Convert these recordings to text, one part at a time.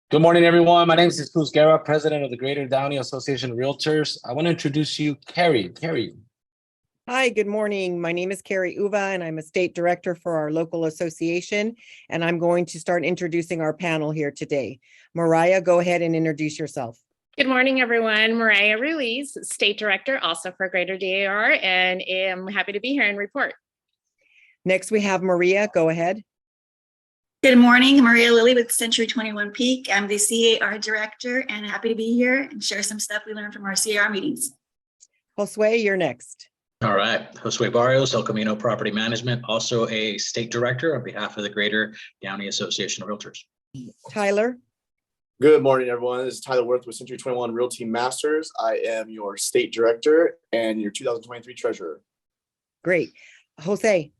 Good morning, everyone. My name is Jesus Guerra, president of the Greater Downey Association of Realtors. I want to introduce you, Carrie. Carrie. Hi, good morning. My name is Carrie Uva, and I'm a state director for our local association. And I'm going to start introducing our panel here today. Mariah, go ahead and introduce yourself. Good morning, everyone. Mariah Ruiz, State Director, also for Greater DAR, and am happy to be here and report. Next, we have Maria. Go ahead. Good morning, Maria Lilly with Century 21 Peak. I'm the CAR Director and happy to be here and share some stuff we learned from our CAR meetings. Josue, you're next. All right, Josue Barrios, El Camino Property Management, also a State Director on behalf of the Greater Downey Association of Realtors. Tyler. Good morning, everyone. This is Tyler Worth with Century 21 Realty Masters. I am your State Director and your 2023 Treasurer. Great. Jose.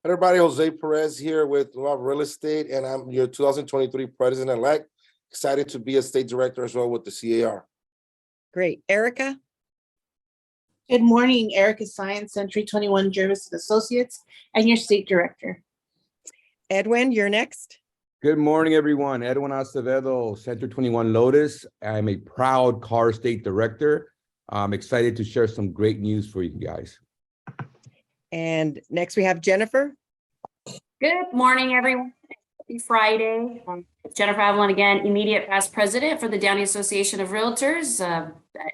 Everybody, Jose Perez here with Love Real Estate, and I'm your 2023 President-elect. Excited to be a State Director as well with the CAR. Great. Erica. Good morning, Erica Science, Century 21 Jervis Associates, and your State Director. Edwin, you're next. Good morning, everyone. Edwin Acevedo, Century 21 Lotus. I'm a proud CAR State Director. I'm excited to share some great news for you guys. And next we have Jennifer. Good morning, everyone. Happy Friday. Jennifer Avalon again, immediate past president for the Downey Association of Realtors,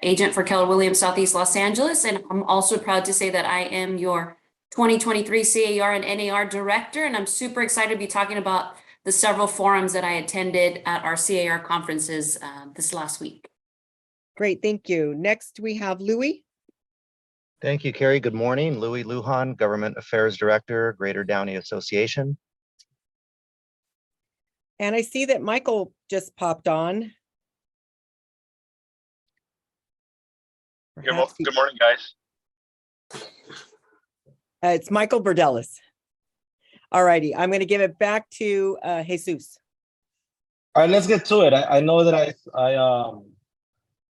agent for Keller Williams Southeast Los Angeles. And I'm also proud to say that I am your 2023 CAR and NAR director. And I'm super excited to be talking about the several forums that I attended at our CAR conferences this last week. Great, thank you. Next we have Louis. Thank you, Carrie. Good morning. Louis Lujan, Government Affairs Director, Greater Downey Association. And I see that Michael just popped on. Good morning, guys. It's Michael Burdellis. All righty, I'm going to give it back to Jesus. All right, let's get to it. I know that I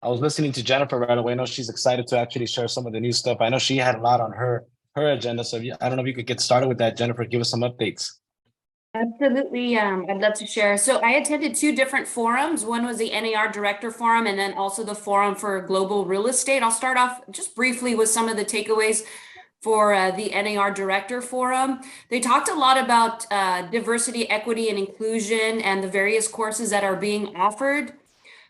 was listening to Jennifer right away. I know she's excited to actually share some of the new stuff. I know she had a lot on her agenda. So I don't know if you could get started with that, Jennifer. Give us some updates. Absolutely. I'd love to share. So I attended two different forums. One was the NAR Director Forum and then also the Forum for Global Real Estate. I'll start off just briefly with some of the takeaways for the NAR Director Forum. They talked a lot about diversity, equity, and inclusion and the various courses that are being offered.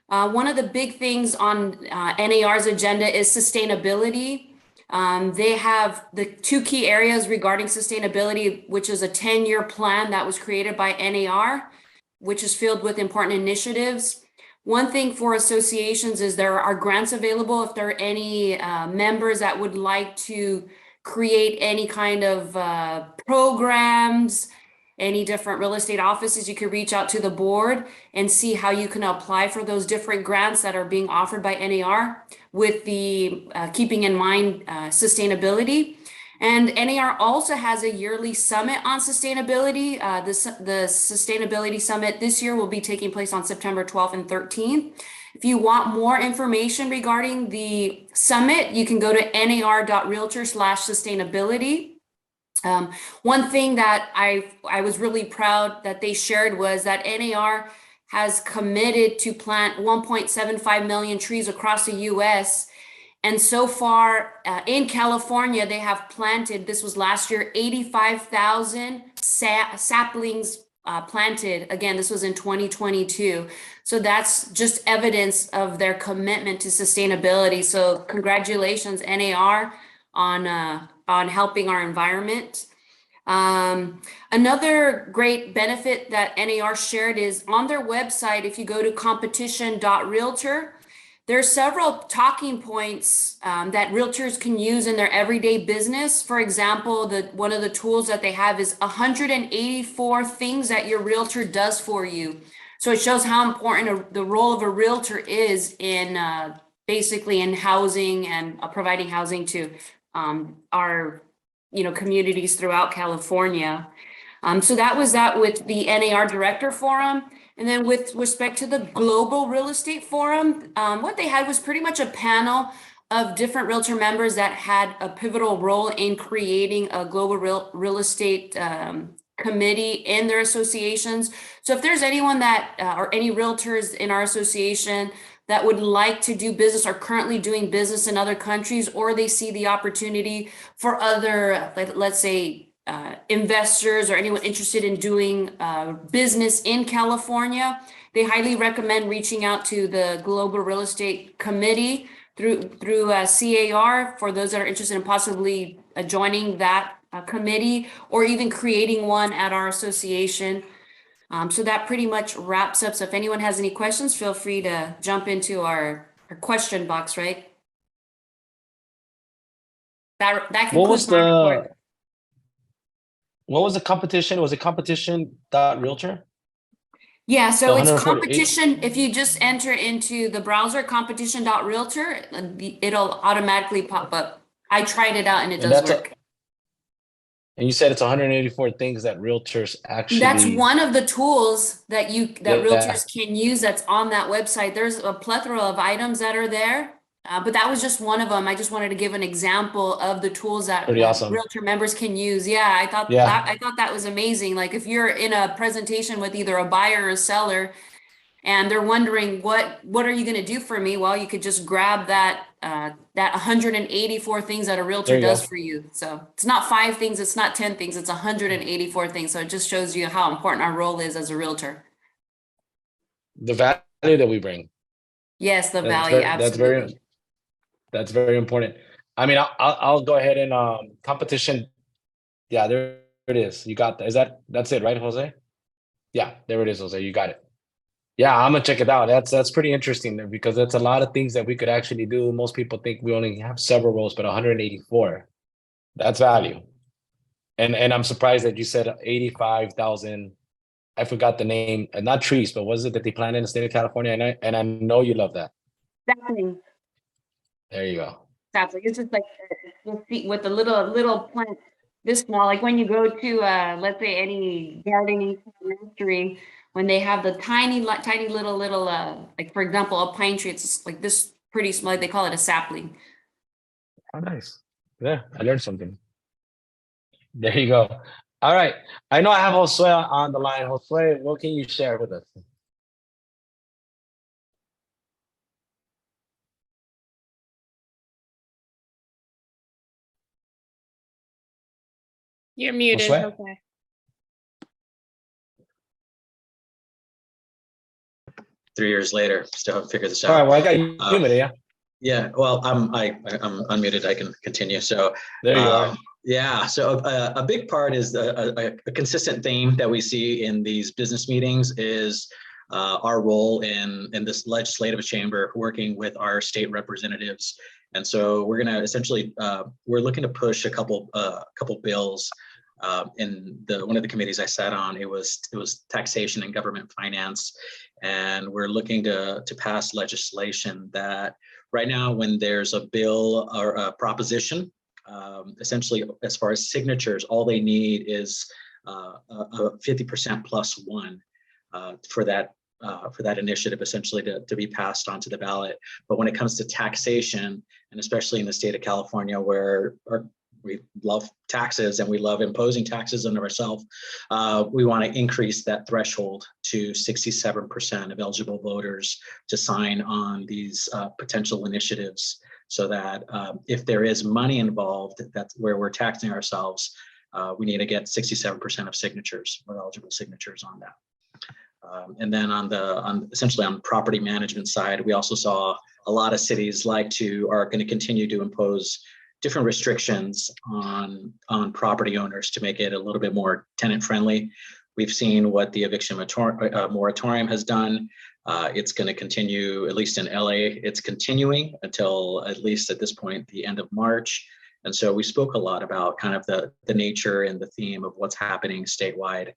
One of the big things on NAR's agenda is sustainability. They have the two key areas regarding sustainability, which is a 10-year plan that was created by NAR, which is filled with important initiatives. One thing for associations is there are grants available if there are any members that would like to create any kind of programs, any different real estate offices. You could reach out to the board and see how you can apply for those different grants that are being offered by NAR with the keeping in mind sustainability. And NAR also has a yearly summit on sustainability. The Sustainability Summit this year will be taking place on September 12th and 13th. If you want more information regarding the summit, you can go to nar.realtor/sustainability. One thing that I was really proud that they shared was that NAR has committed to plant 1.75 million trees across the US. And so far in California, they have planted, this was last year, 85,000 saplings planted. Again, this was in 2022. So that's just evidence of their commitment to sustainability. So congratulations, NAR, on helping our environment. Another great benefit that NAR shared is on their website. If you go to competition.realtor, there are several talking points that realtors can use in their everyday business. For example, one of the tools that they have is 184 things that your realtor does for you. So it shows how important the role of a realtor is in basically in housing and providing housing to our communities throughout California. So that was that with the NAR Director Forum. And then with respect to the Global Real Estate Forum, what they had was pretty much a panel of different realtor members that had a pivotal role in creating a global real estate committee in their associations. So if there's anyone that, or any realtors in our association that would like to do business or currently doing business in other countries, or they see the opportunity for other, let's say, investors or anyone interested in doing business in California, they highly recommend reaching out to the Global Real Estate Committee through CAR for those that are interested in possibly joining that committee, or even creating one at our association. So that pretty much wraps up. So if anyone has any questions, feel free to jump into our question box, right? That concludes my report. What was the competition? Was it competition.realtor? Yeah, so it's 148. competition. If you just enter into the browser competition.realtor, it'll automatically pop up. I tried it out and it does work. And you said it's 184 things that realtors actually. That's one of the tools that realtors can use that's on that website. There's a plethora of items that are there, but that was just one of them. I just wanted to give an example of the tools that awesome. realtor members can use. Yeah, I thought that was amazing. Like if you're in a presentation with either a buyer or a seller, and they're wondering what are you going to do for me? Well, you could just grab that 184 things that a realtor does for you. So it's not 5 things, it's not 10 things, it's 184 things. So it just shows you how important our role is as a realtor. The value that we bring. Yes, the value. Absolutely. That's very important. I mean, I'll go ahead and competition. Yeah, there it is. You got that. That's it, right, Jose? Yeah, there it is, Jose. You got it. Yeah, I'm gonna check it out. That's pretty interesting there, because that's a lot of things that we could actually do. Most people think we only have several roles, but 184, that's value. And I'm surprised that you said 85,000. I forgot the name, and not trees, but was it that they planted in the state of California? And I know you love that. Exactly. There you go. Exactly. It's just like with the little plant this small, like when you go to let's say any gardening nursery, when they have the tiny little like for example a pine tree, it's like this pretty small. They call it a sapling. Oh, nice. Yeah, I learned something. There you go. All right. I know I have Josue on the line. Josue, what can you share with us? You're muted. Josue? Okay. Three years later, still haven't figured this out. All right. Well, I got you muted, yeah. Yeah, well, I'm unmuted. I can continue. So there you are. Yeah, so a big part is a consistent theme that we see in these business meetings is our role in this legislative chamber, working with our state representatives. And so we're going to essentially we're looking to push a couple bills. In one of the committees I sat on, it was taxation and government finance, and we're looking to pass legislation that right now, when there's a bill or a proposition, essentially as far as signatures, all they need is a 50% plus one for that initiative essentially to be passed onto the ballot. But when it comes to taxation, and especially in the state of California, where we love taxes and we love imposing taxes on ourselves, we want to increase that threshold to 67% of eligible voters to sign on these potential initiatives, so that if there is money involved, that's where we're taxing ourselves, we need to get 67% of signatures, or eligible signatures on that. And then essentially on the property management side, we also saw a lot of cities are going to continue to impose different restrictions on property owners to make it a little bit more tenant friendly. We've seen what the eviction moratorium has done. It's going to continue, at least in LA, it's continuing until at least at this point, the end of March. And so we spoke a lot about kind of the nature and the theme of what's happening statewide.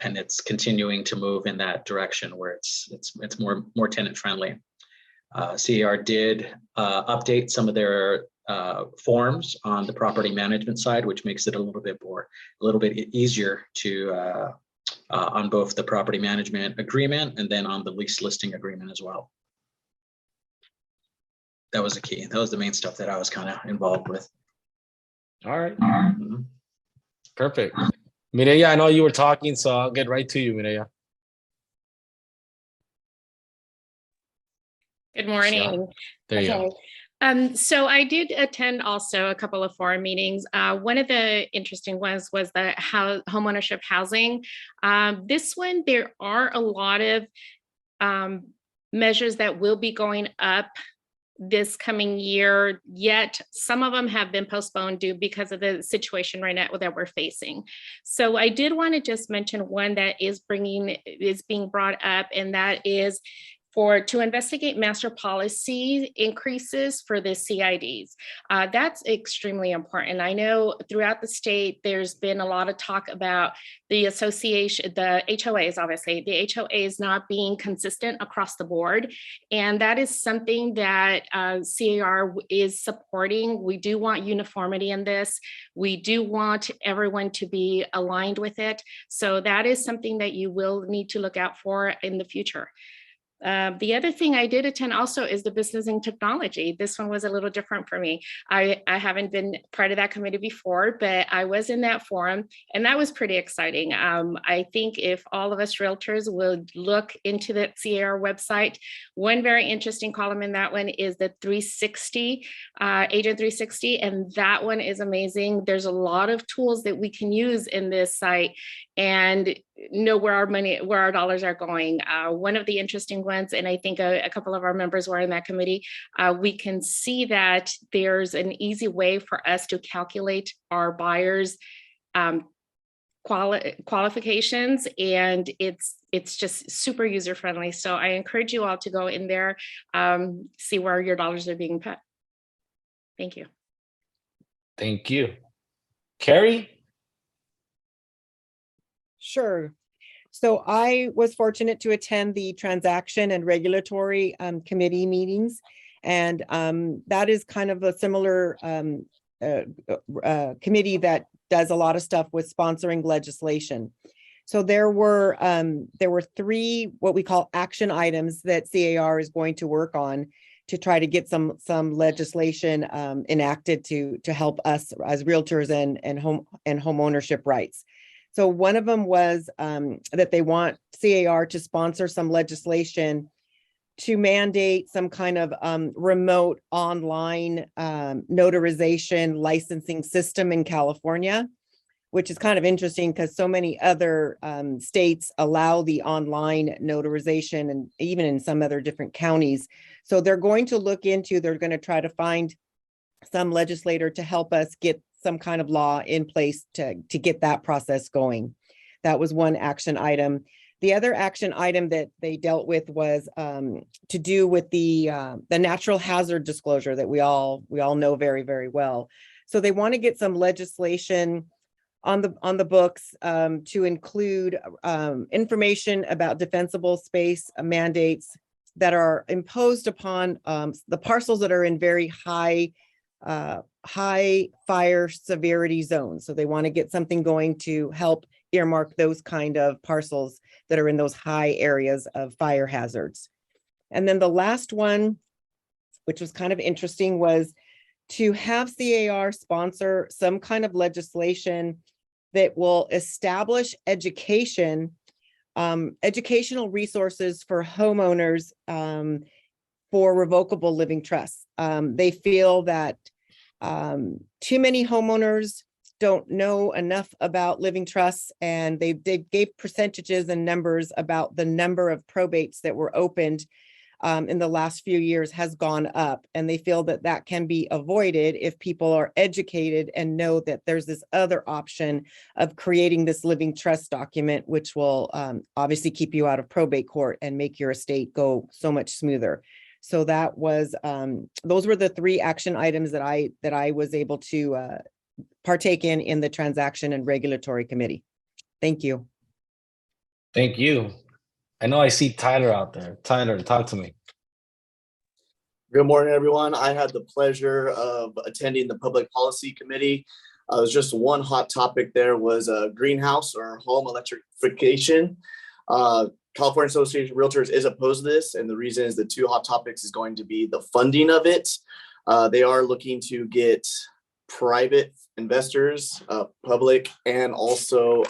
And it's continuing to move in that direction where it's more tenant friendly. CAR did update some of their forms on the property management side, which makes it a little bit easier to on both the property management agreement and then on the lease listing agreement as well. that was the key. That was the main stuff that I was kind of involved with. All right. Mhm. Perfect. Mireya, I know you were talking, so I'll get right to you, Mireya. Good morning. There you Okay. go. So I did attend also a couple of forum meetings. One of the interesting ones was the homeownership housing. This one, there are a lot of measures that will be going up this coming year, yet some of them have been postponed due because of the situation right now that we're facing. So I did want to just mention one that is being brought up, and that is to investigate master policy increases for the CIDs. That's extremely important. I know throughout the state, there's been a lot of talk about the association, the HOAs, obviously, the HOAs not being consistent across the board. And that is something that CAR is supporting. We do want uniformity in this. We do want everyone to be aligned with it. So that is something that you will need to look out for in the future. The other thing I did attend also is the business and technology. This one was a little different for me. I haven't been part of that committee before, but I was in that forum and that was pretty exciting. I think if all of us realtors would look into the CAR website, one very interesting column in that one is the 360, Agent 360, and that one is amazing. There's a lot of tools that we can use in this site and know where our dollars are going. One of the interesting ones, and I think a couple of our members were in that committee, we can see that there's an easy way for us to calculate our buyers' qualifications, and it's just super user friendly. So I encourage you all to go in there, see where your dollars are being put. Thank you. Thank you. Carrie? Sure. So I was fortunate to attend the transaction and regulatory committee meetings. And that is kind of a similar committee that does a lot of stuff with sponsoring legislation. So there were 3 what we call action items that CAR is going to work on to try to get some legislation enacted to help us as realtors and home ownership rights. So one of them was that they want CAR to sponsor some legislation to mandate some kind of remote online notarization licensing system in California, which is kind of interesting because so many other states allow the online notarization, and even in some other different counties. So they're going to try to find some legislator to help us get some kind of law in place to get that process going. That was one action item. The other action item that they dealt with was to do with the natural hazard disclosure that we all know very, very well. So they want to get some legislation on the books to include information about defensible space mandates that are imposed upon the parcels that are in very high fire severity zones. So they want to get something going to help earmark those kind of parcels that are in those high areas of fire hazards. And then the last one, which was kind of interesting, was to have CAR sponsor some kind of legislation that will establish educational resources for homeowners for revocable living trusts. They feel that too many homeowners don't know enough about living trusts, and they gave percentages and numbers about the number of probates that were opened in the last few years has gone up, and they feel that that can be avoided if people are educated and know that there's this other option of creating this living trust document, which will obviously keep you out of probate court and make your estate go so much smoother. So that was those were the 3 action items that I was able to partake in the transaction and regulatory committee. Thank you. Thank you. I know I see Tyler out there. Tyler, talk to me. Good morning, everyone. I had the pleasure of attending the Public Policy Committee. It was just one hot topic there was greenhouse or home electrification. California Association of Realtors is opposed to this, and the reason is the two hot topics is going to be the funding of it. They are looking to get private investors, public, and also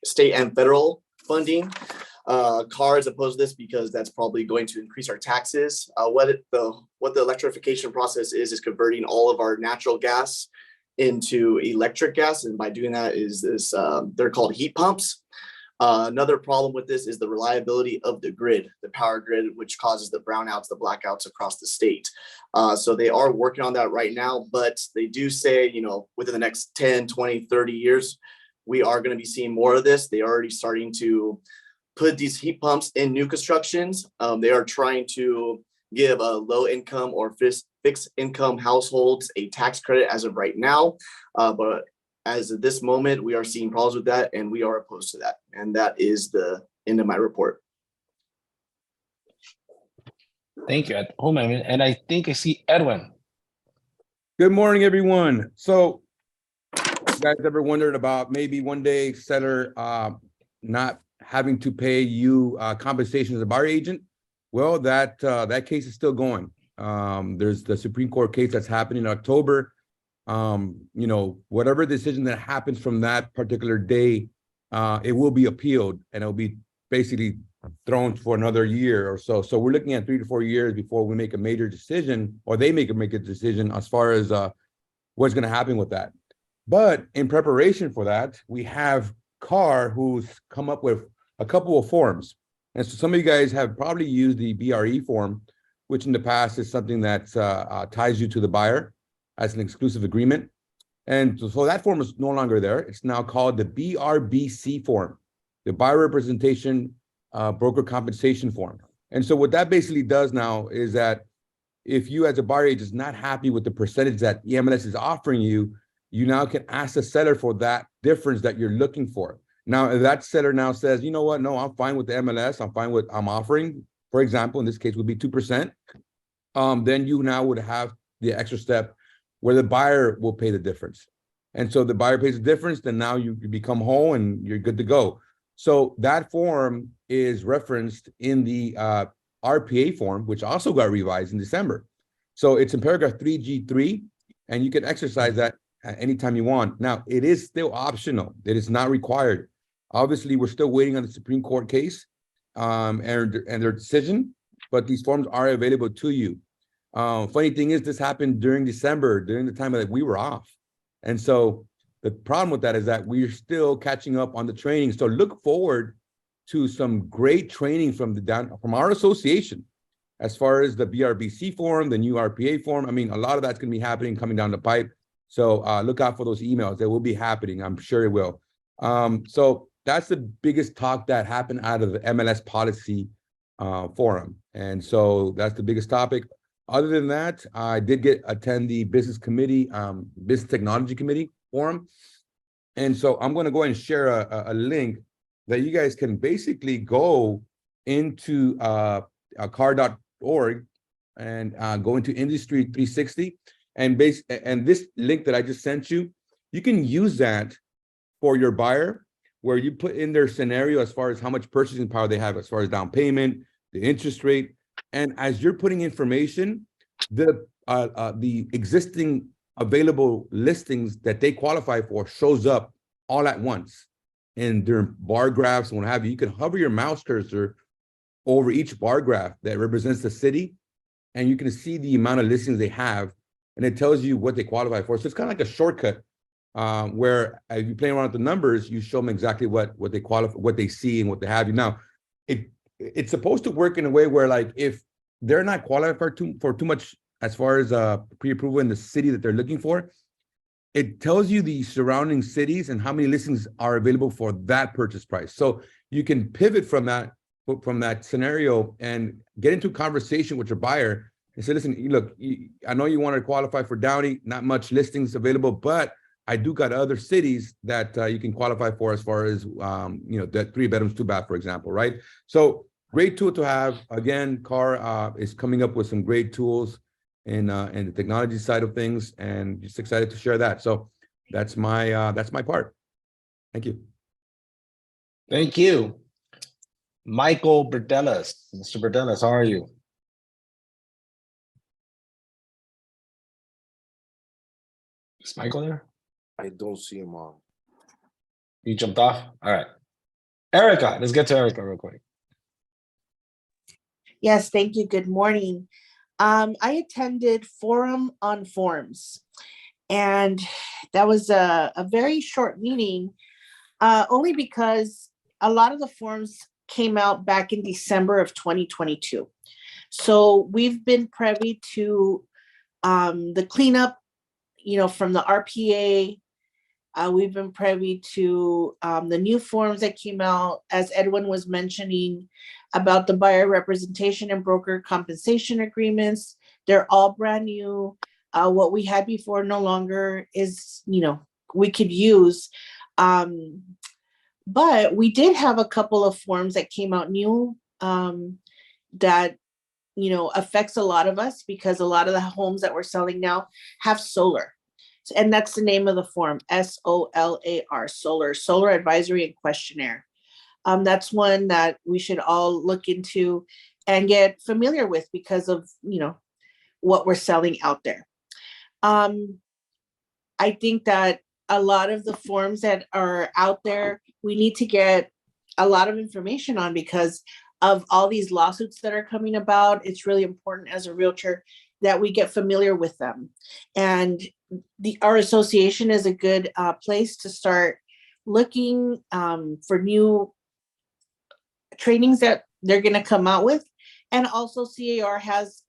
state and federal funding. CAR is opposed to this because that's probably going to increase our taxes. What the electrification process is converting all of our natural gas into electric gas, and by doing that is this they're called heat pumps. Another problem with this is the reliability of the grid, the power grid, which causes the brownouts, the blackouts across the state. So they are working on that right now, but they do say, within the next 10, 20, 30 years, we are going to be seeing more of this. They are already starting to put these heat pumps in new constructions. They are trying to give a low income or fixed income households a tax credit as of right now. But as of this moment, we are seeing problems with that, and we are opposed to that. And that is the end of my report. Thank you, Ed. And I think I see Edwin. Good morning, everyone. So, you guys ever wondered about maybe one day seller not having to pay you compensation as a buyer agent? Well, that case is still going. There's the Supreme Court case that's happening in October. Whatever decision that happens from that particular day, it will be appealed, and it'll be basically thrown for another year or so. So we're looking at 3 to 4 years before we make a major decision, or they make a decision as far as what's going to happen with that. But in preparation for that, we have CAR, who's come up with a couple of forms. And so some of you guys have probably used the BRE form, which in the past is something that ties you to the buyer as an exclusive agreement. And so that form is no longer there. It's now called the BRBC form, the buyer representation broker compensation form. And so what that basically does now is that if you as a buyer agent is not happy with the percentage that the MLS is offering you, you now can ask the seller for that difference that you're looking for. Now, if that seller now says, you know what, no, I'm fine with the MLS, I'm fine with I'm offering, for example, in this case would be 2%, then you now would have the extra step where the buyer will pay the difference. And so the buyer pays the difference, then now you become whole and you're good to go. So that form is referenced in the RPA form, which also got revised in December. So it's in paragraph 3G3, and you can exercise that anytime you want. Now, it is still optional. It is not required. Obviously, we're still waiting on the Supreme Court case and their decision, but these forms are available to you. Funny thing is, this happened during December, during the time that we were off. And so the problem with that is that we're still catching up on the training. So look forward to some great training from our association as far as the BRBC form, the new RPA form. I mean, a lot of that's going to be happening coming down the pipe. So look out for those emails. They will be happening. I'm sure it will. So that's the biggest talk that happened out of the MLS policy forum. And so that's the biggest topic. Other than that, I did attend the business committee, business technology committee forum. And so I'm going to go ahead and share a link that you guys can basically go into car.org and go into Industry 360. And this link that I just sent you, you can use that for your buyer, where you put in their scenario as far as how much purchasing power they have, as far as down payment, the interest rate. And as you're putting information, the existing available listings that they qualify for shows up all at once in their bar graphs and what have you. You can hover your mouse cursor over each bar graph that represents the city, and you can see the amount of listings they have, and it tells you what they qualify for. So it's kind of like a shortcut where if you play around with the numbers, you show them exactly what they qualify, what they see, and what they have you. Now, it's supposed to work in a way where, like, if they're not qualified for too much as far as pre-approval in the city that they're looking for, it tells you the surrounding cities and how many listings are available for that purchase price. So you can pivot from that scenario and get into a conversation with your buyer and say, listen, look, I know you want to qualify for Downey, not much listings available, but I do got other cities that you can qualify for as far as, that 3 bedrooms, 2 bath, for example, right? So great tool to have. Again, CAR is coming up with some great tools in the technology side of things, and just excited to share that. So that's my part. Thank you. Thank you. Michael Berdelas. Mr. Berdelas, how are you? Is Michael there? I don't see him on. You jumped off? All right. Erica, let's get to Erica real quick. Yes, thank you. Good morning. I attended Forum on Forms, and that was a very short meeting, only because a lot of the forms came out back in December of 2022. So we've been privy to the cleanup, from the RPA. We've been privy to the new forms that came out, as Edwin was mentioning, about the buyer representation and broker compensation agreements. They're all brand new. What we had before no longer is, we could use. But we did have a couple of forms that came out new that, affects a lot of us, because a lot of the homes that we're selling now have solar. And that's the name of the form, SOLAR, Solar Advisory and Questionnaire. That's one that we should all look into and get familiar with, because of, what we're selling out there. I think that a lot of the forms that are out there, we need to get a lot of information on, because of all these lawsuits that are coming about. It's really important as a realtor that we get familiar with them. And our association is a good place to start looking for new trainings that they're going to come out with. And also CAR has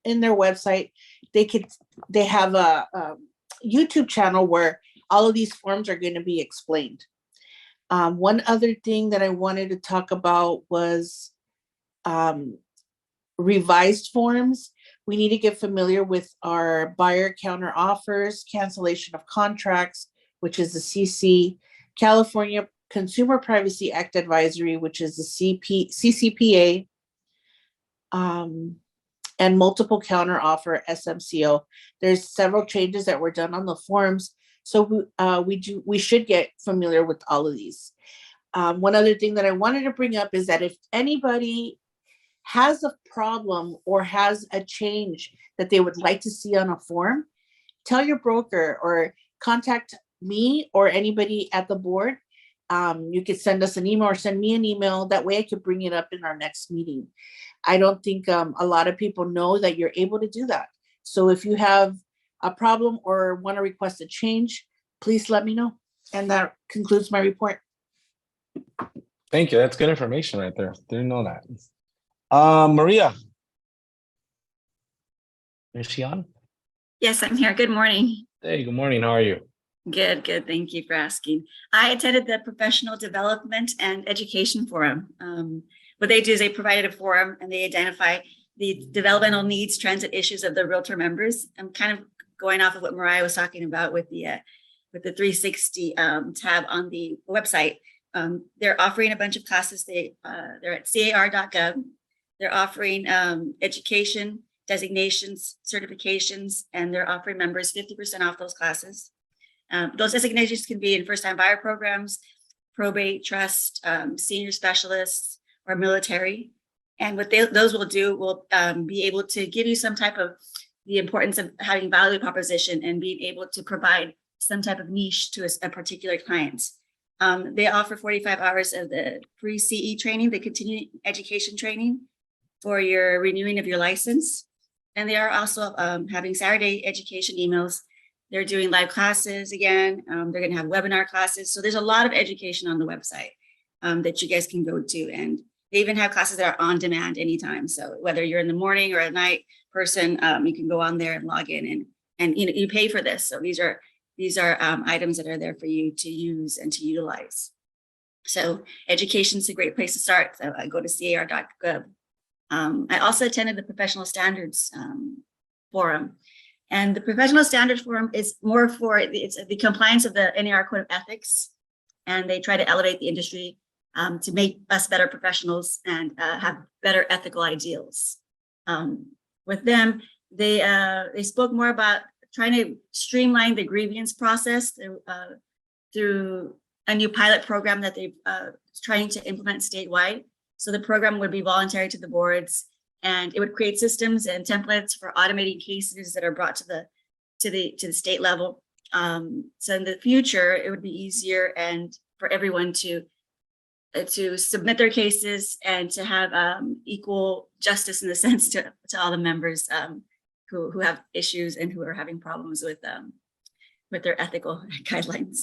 in their website, they have a YouTube channel where all of these forms are going to be explained. One other thing that I wanted to talk about was revised forms. We need to get familiar with our buyer counter offers, cancellation of contracts, which is the CC, California Consumer Privacy Act Advisory, which is the CCPA, and multiple counter offer, SMCO. There's several changes that were done on the forms. So we should get familiar with all of these. One other thing that I wanted to bring up is that if anybody has a problem or has a change that they would like to see on a form, tell your broker or contact me or anybody at the board. You could send us an email or send me an email. That way I could bring it up in our next meeting. I don't think a lot of people know that you're able to do that. So if you have a problem or want to request a change, please let me know. And that concludes my report. Thank you. That's good information right there. Didn't know that. Maria. Is she on? Yes, I'm here. Good morning. Hey, good morning. How are you? Good. Thank you for asking. I attended the Professional Development and Education Forum. What they do is they provided a forum and they identify the developmental needs, trends, and issues of the realtor members. I'm kind of going off of what Mariah was talking about with the 360 tab on the website. They're offering a bunch of classes. They're at car.gov. They're offering education, designations, certifications, and they're offering members 50% off those classes. Those designations can be in first-time buyer programs, probate, trust, senior specialists, or military. And what those will do will be able to give you some type of the importance of having value proposition and being able to provide some type of niche to a particular client. They offer 45 hours of the pre-CE training, the continuing education training for your renewing of your license. And they are also having Saturday education emails. They're doing live classes again. They're going to have webinar classes. So there's a lot of education on the website that you guys can go to. And they even have classes that are on demand anytime. So whether you're in the morning or at night person, you can go on there and log in and you pay for this. So these are items that are there for you to use and to utilize. So education is a great place to start. So I go to car.gov. I also attended the Professional Standards Forum. And the Professional Standards Forum is more for it's the compliance of the NAR Code of Ethics. And they try to elevate the industry to make us better professionals and have better ethical ideals. With them, they spoke more about trying to streamline the grievance process through a new pilot program that they've trying to implement statewide. So the program would be voluntary to the boards, and it would create systems and templates for automating cases that are brought to the state level. So in the future, it would be easier and for everyone to submit their cases and to have equal justice in the sense to all the members who have issues and who are having problems with their ethical guidelines.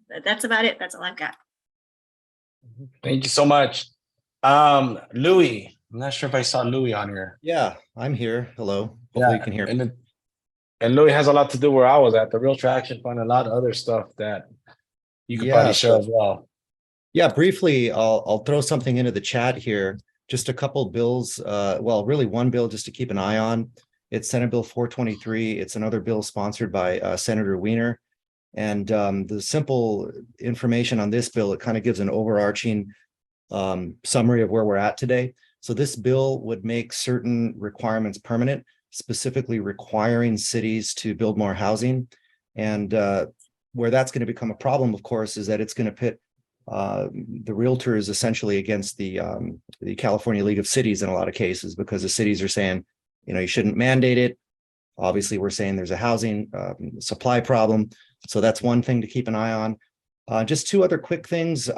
But that's about it. That's all I've got. Thank you so much. Louis, I'm not sure if I saw Louis on here. Yeah, I'm here. Hello. Hopefully you can hear me. And Louis has a lot to do where I was at, the Real Traction Fund, a lot of other stuff that you could probably share as well. Yeah, briefly, I'll throw something into the chat here. Just a couple bills, well, really one bill just to keep an eye on. It's Senate Bill 423. It's another bill sponsored by Senator Wiener. And the simple information on this bill, it kind of gives an overarching summary of where we're at today. So this bill would make certain requirements permanent, specifically requiring cities to build more housing. And where that's going to become a problem, of course, is that it's going to pit the realtors essentially against the California League of Cities in a lot of cases, because the cities are saying, you know, you shouldn't mandate it. Obviously, we're saying there's a housing supply problem. So that's one thing to keep an eye on. Just two other quick things.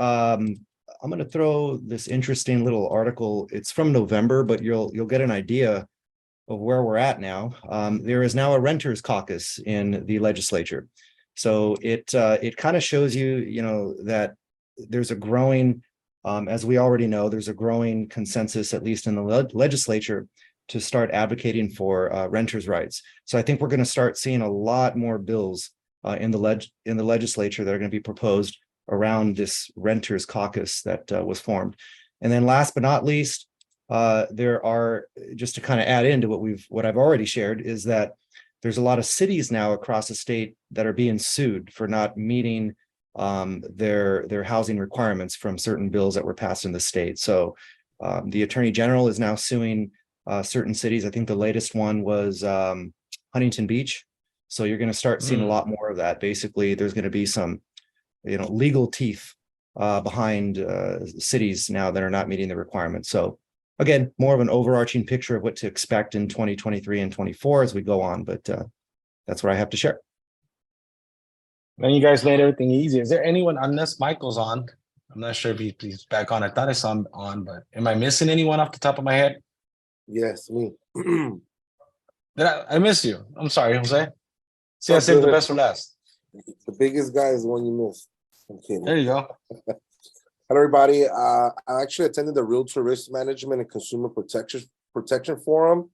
I'm going to throw this interesting little article. It's from November, but you'll get an idea of where we're at now. There is now a renters caucus in the legislature. So it kind of shows you, you know, that there's a growing, as we already know, there's a growing consensus, at least in the legislature, to start advocating for renters' rights. So I think we're going to start seeing a lot more bills in the legislature that are going to be proposed around this renters caucus that was formed. And then last but not least, there are, just to kind of add into what I've already shared, is that there's a lot of cities now across the state that are being sued for not meeting their housing requirements from certain bills that were passed in the state. So the Attorney General is now suing certain cities. I think the latest one was Huntington Beach. So you're going to start seeing a lot more of that. Basically, there's going to be some, you know, legal teeth behind cities now that are not meeting the requirements. So again, more of an overarching picture of what to expect in 2023 and 24 as we go on. But that's what I have to share. Then you guys made everything easy. Is there anyone, unless Michael's on? I'm not sure if he's back on. I thought I saw him on, but am I missing anyone off the top of my head? Yes, me. Did I miss you? I'm sorry, Jose. See, I saved the best for last. The biggest guy is the one you missed. I'm kidding. There you go. Hello, everybody. I actually attended the Realtor Risk Management and Consumer Protection Forum.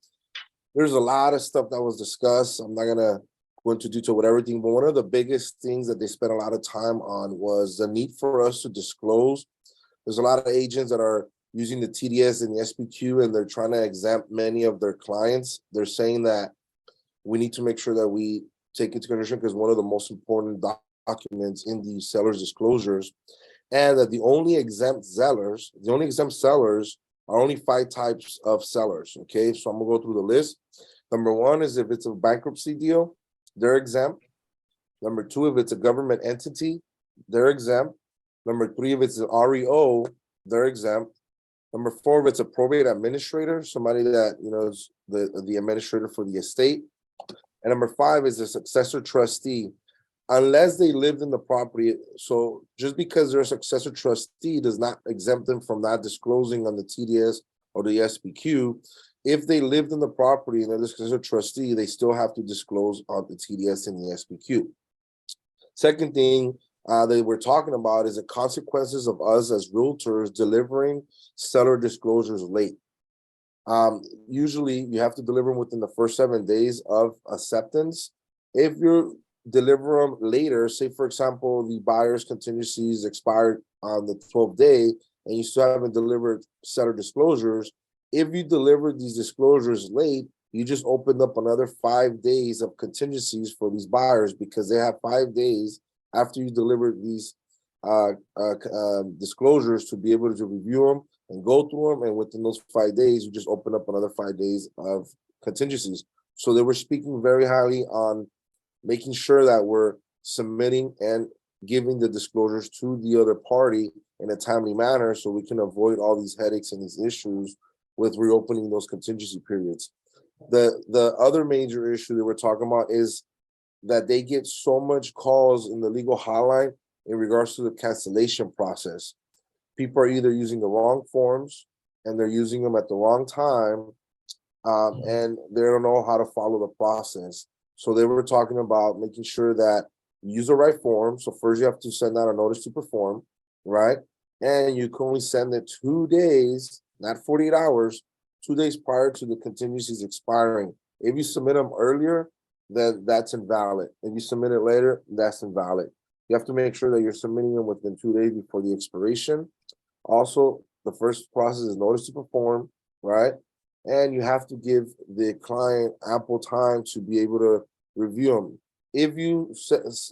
There's a lot of stuff that was discussed. I'm not gonna go into detail with everything, but one of the biggest things that they spent a lot of time on was the need for us to disclose. There's a lot of agents that are using the TDS and the SPQ, and they're trying to exempt many of their clients. They're saying that we need to make sure that we take into consideration, because one of the most important documents in the seller's disclosures, and that the only exempt sellers are only 5 types of sellers. Okay, so I'm gonna go through the list. Number 1 is if it's a bankruptcy deal, they're exempt. Number 2, if it's a government entity, they're exempt. Number 3, if it's an REO, they're exempt. Number 4, if it's a probate administrator, somebody that, you know, is the administrator for the estate. And number 5 is a successor trustee, unless they lived in the property. So just because they're a successor trustee does not exempt them from not disclosing on the TDS or the SPQ. If they lived in the property and they're the successor trustee, they still have to disclose on the TDS and the SPQ. Second thing they were talking about is the consequences of us as realtors delivering seller disclosures late. Usually you have to deliver them within the first 7 days of acceptance. If you deliver them later, say for example, the buyer's contingencies expired on the 12th day and you still haven't delivered seller disclosures, if you deliver these disclosures late, you just opened up another 5 days of contingencies for these buyers, because they have 5 days after you deliver these disclosures to be able to review them and go through them. And within those 5 days, you just open up another 5 days of contingencies. So they were speaking very highly on making sure that we're submitting and giving the disclosures to the other party in a timely manner so we can avoid all these headaches and these issues with reopening those contingency periods. The other major issue that we're talking about is that they get so much calls in the legal hotline in regards to the cancellation process. People are either using the wrong forms and they're using them at the wrong time, and they don't know how to follow the process. So they were talking about making sure that you use the right form. So first you have to send out a notice to perform, right? And you can only send it 2 days, not 48 hours, 2 days prior to the contingencies expiring. If you submit them earlier, then that's invalid. If you submit it later, that's invalid. You have to make sure that you're submitting them within 2 days before the expiration. Also, the first process is notice to perform, right? And you have to give the client ample time to be able to review them. If you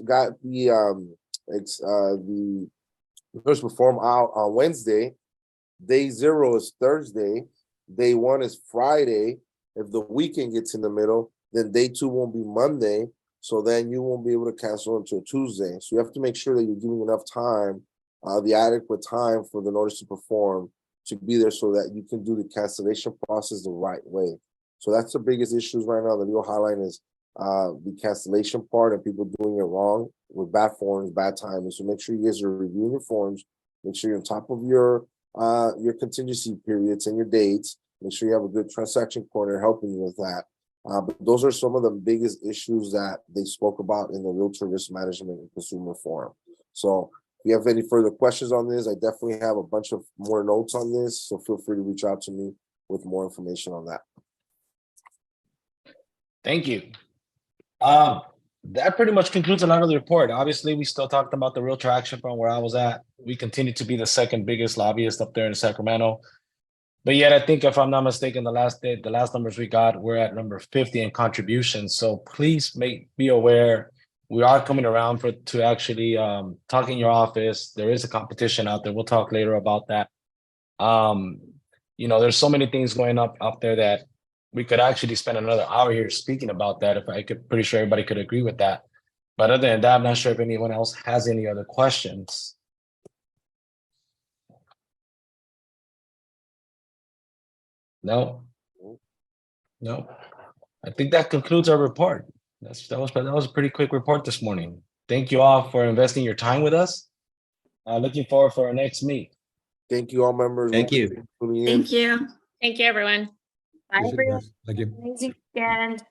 got the notice to perform out on Wednesday, day 0 is Thursday, day 1 is Friday. If the weekend gets in the middle, then day 2 won't be Monday. So then you won't be able to cancel until Tuesday. So you have to make sure that you're giving enough time, the adequate time for the notice to perform to be there so that you can do the cancellation process the right way. So that's the biggest issues right now. The legal hotline is the cancellation part and people doing it wrong with bad forms, bad timing. So make sure you guys are reviewing your forms. Make sure you're on top of your contingency periods and your dates. Make sure you have a good transaction coordinator helping you with that. But those are some of the biggest issues that they spoke about in the Realtor Risk Management and Consumer Forum. So if you have any further questions on this, I definitely have a bunch of more notes on this. So feel free to reach out to me with more information on that. Thank you. That pretty much concludes a lot of the report. Obviously, we still talked about the Realtor Action Fund where I was at. We continue to be the second biggest lobbyist up there in Sacramento. But yet, I think if I'm not mistaken, the last numbers we got, we're at number 50 in contributions. So please be aware, we are coming around to actually talk in your office. There is a competition out there. We'll talk later about that. There's so many things going up out there that we could actually spend another hour here speaking about that. Pretty sure everybody could agree with that. But other than that, I'm not sure if anyone else has any other questions. No. I think that concludes our report. That was a pretty quick report this morning. Thank you all for investing your time with us. Looking forward for our next meet. Thank you all members. Thank you. Thank you. Thank you, everyone. Bye, Appreciate it, everyone. guys. Thank you. Amazing weekend.